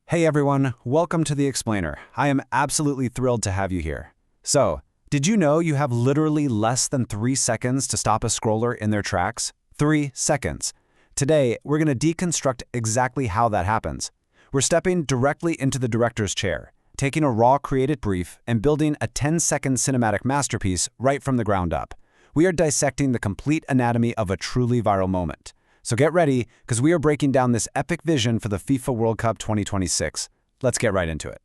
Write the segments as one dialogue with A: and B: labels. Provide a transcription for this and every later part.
A: Hey everyone, welcome to The Explainer. I am absolutely thrilled to have you here. So, did you know you have literally less than 3 seconds to stop a scroller in their tracks? 3 seconds. Today, we're going to deconstruct exactly how that happens. We're stepping directly into the director's chair, taking a raw created brief and building a 10-second cinematic masterpiece right from the ground up. We are dissecting the complete anatomy of a truly viral moment. So get ready, because we are breaking down this epic vision for the FIFA World Cup 2026. Let's get right into it.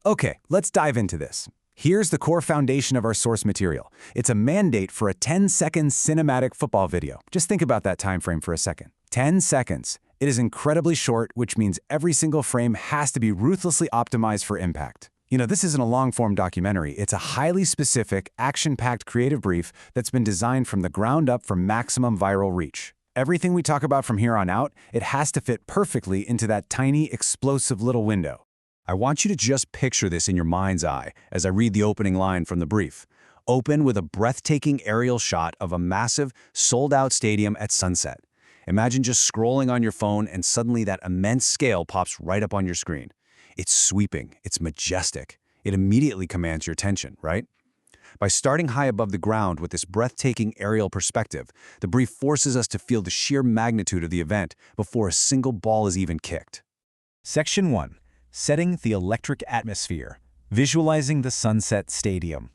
B: Okay, let's dive into this. Here's the core foundation of our source material. It's a mandate for a 10-second cinematic football video. Just think about that time frame for a second. 10 seconds. It is incredibly short, which means every single frame has to be ruthlessly optimized for impact. This isn't a long-form documentary. It's a highly specific, action-packed creative brief that's been designed from the ground up for maximum viral reach. Everything we talk about from here on out, it has to fit perfectly into that tiny, explosive little window. I want you to just picture this in your mind's eye as I read the opening line from the brief. Open with a breathtaking aerial shot of a massive, sold-out stadium at sunset. Imagine just scrolling on your phone and suddenly that immense scale pops right up on your screen. It's sweeping, it's majestic. It immediately commands your attention, right? By starting high above the ground with this breathtaking aerial perspective, the brief forces us to feel the sheer magnitude of the event before a single ball is even kicked. Section 1. Setting the electric atmosphere. Visualizing the sunset stadium.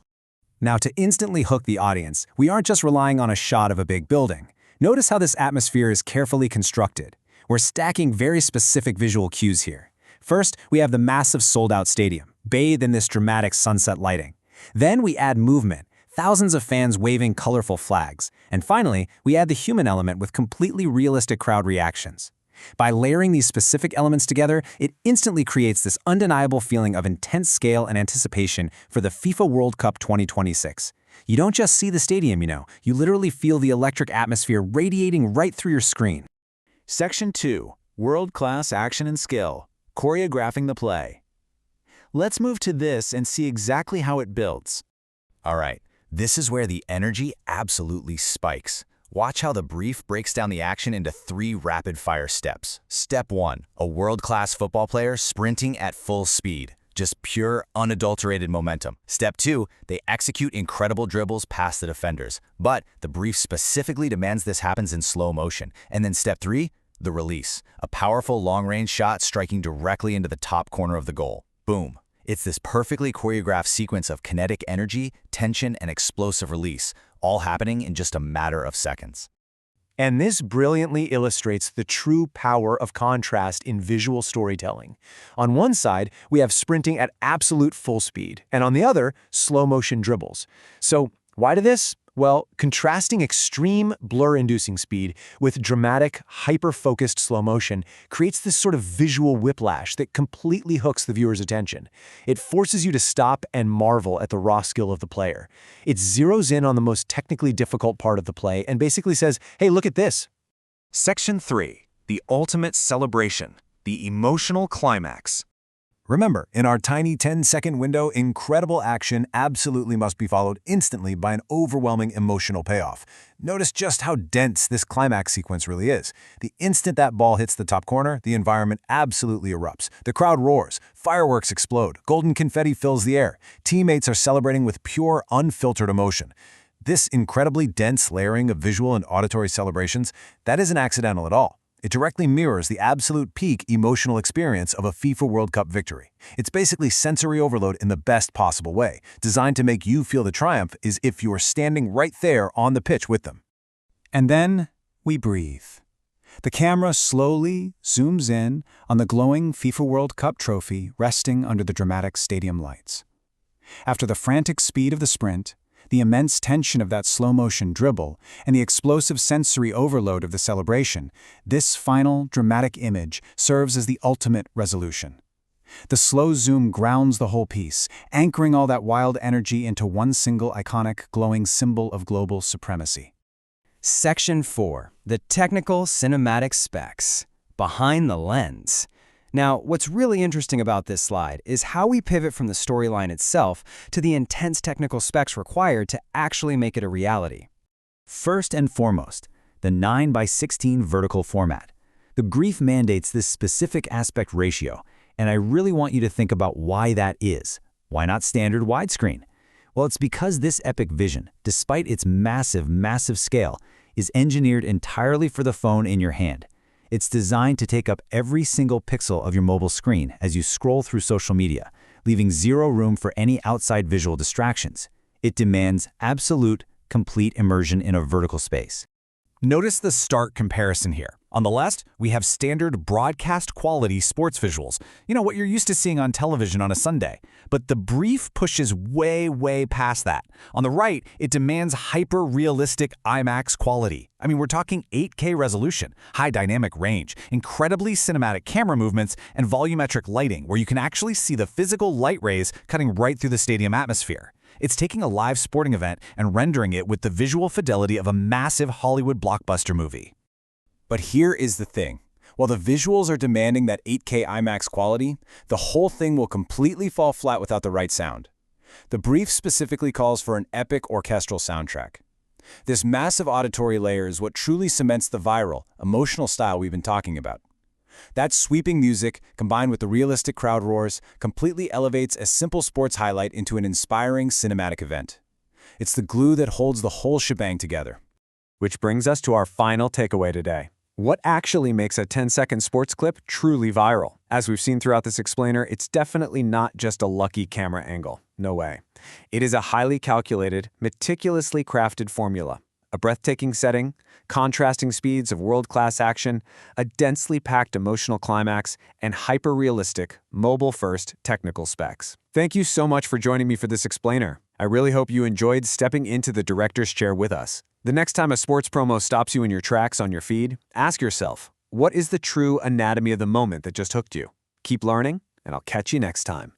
B: Now, to instantly hook the audience, we aren't just relying on a shot of a big building. Notice how this atmosphere is carefully constructed. We're stacking very specific visual cues here. First, we have the massive sold-out stadium, bathed in this dramatic sunset lighting. Then we add movement, thousands of fans waving colorful flags. And finally, we add the human element with completely realistic crowd reactions. By layering these specific elements together, it instantly creates this undeniable feeling of intense scale and anticipation for the FIFA World Cup 2026. You don't just see the stadium, you literally feel the electric atmosphere radiating right through your screen. Section 2. World-class action and skill. Choreographing the play. Let's move to this and see exactly how it builds. All right, this is where the energy absolutely spikes. Watch how the brief breaks down the action into 3 rapid-fire steps. Step 1, a world-class football player sprinting at full speed. Just pure, unadulterated momentum. Step 2, they execute incredible dribbles past the defenders. But the brief specifically demands this happens in slow motion. And then step 3, the release. A powerful long-range shot striking directly into the top corner of the goal. Boom. It's this perfectly choreographed sequence of kinetic energy, tension, and explosive release, all happening in just a matter of seconds.
C: And this brilliantly illustrates the true power of contrast in visual storytelling. On one side, we have sprinting at absolute full speed, and on the other, slow-motion dribbles. So, why do this? Well, contrasting extreme blur-inducing speed with dramatic, hyper-focused slow motion creates this sort of visual whiplash that completely hooks the viewer's attention. It forces you to stop and marvel at the raw skill of the player. It zeroes in on the most technically difficult part of the play and basically says, hey, look at this.
B: Section 3. The ultimate celebration. The emotional climax. Remember, in our tiny 10-second window, incredible action absolutely must be followed instantly by an overwhelming emotional payoff. Notice just how dense this climax sequence really is. The instant that ball hits the top corner, the environment absolutely erupts. The crowd roars, fireworks explode, golden confetti fills the air. Teammates are celebrating with pure, unfiltered emotion. This incredibly dense layering of visual and auditory celebrations, that isn't accidental at all. It directly mirrors the absolute peak emotional experience of a FIFA World Cup victory. It's basically sensory overload in the best possible way, designed to make you feel the triumph as if you are standing right there on the pitch with them. And then we breathe. The camera slowly zooms in on the glowing FIFA World Cup trophy resting under the dramatic stadium lights. After the frantic speed of the sprint, the immense tension of that slow-motion dribble, and the explosive sensory overload of the celebration, this final, dramatic image serves as the ultimate resolution. The slow zoom grounds the whole piece, anchoring all that wild energy into one single iconic, glowing symbol of global supremacy.
D: Section 4. The technical cinematic specs. Behind the lens. Now, what's really interesting about this slide is how we pivot from the storyline itself to the intense technical specs required to actually make it a reality.
B: First and foremost, the 9:16 vertical format. The brief mandates this specific aspect ratio. And I really want you to think about why that is. Why not standard widescreen? Well, it's because this epic vision, despite its massive, massive scale, is engineered entirely for the phone in your hand. It's designed to take up every single pixel of your mobile screen as you scroll through social media, leaving zero room for any outside visual distractions. It demands absolute, complete immersion in a vertical space.
C: Notice the stark comparison here. On the left, we have standard broadcast quality sports visuals. You know, what you're used to seeing on television on a Sunday. But the brief pushes way, way past that. On the right, it demands hyper-realistic IMAX quality. I mean, we're talking 8K resolution, high dynamic range, incredibly cinematic camera movements, and volumetric lighting where you can actually see the physical light rays cutting right through the stadium atmosphere. It's taking a live sporting event and rendering it with the visual fidelity of a massive Hollywood blockbuster movie. But here is the thing. While the visuals are demanding that 8K IMAX quality, the whole thing will completely fall flat without the right sound. The brief specifically calls for an epic orchestral soundtrack. This massive auditory layer is what truly cements the viral, emotional style we've been talking about. That sweeping music, combined with the realistic crowd roars, completely elevates a simple sports highlight into an inspiring cinematic event. It's the glue that holds the whole shebang together. Which brings us to our final takeaway today. What actually makes a 10-second sports clip truly viral? As we've seen throughout this explainer, it's definitely not just a lucky camera angle. No way. It is a highly calculated, meticulously crafted formula. A breathtaking setting, contrasting speeds of world-class action, a densely packed emotional climax, and hyper-realistic, mobile-first technical specs. Thank you so much for joining me for this explainer. I really hope you enjoyed stepping into the director's chair with us. The next time a sports promo stops you in your tracks on your feed, ask yourself, what is the true anatomy of the moment that just hooked you? Keep learning, and I'll catch you next time.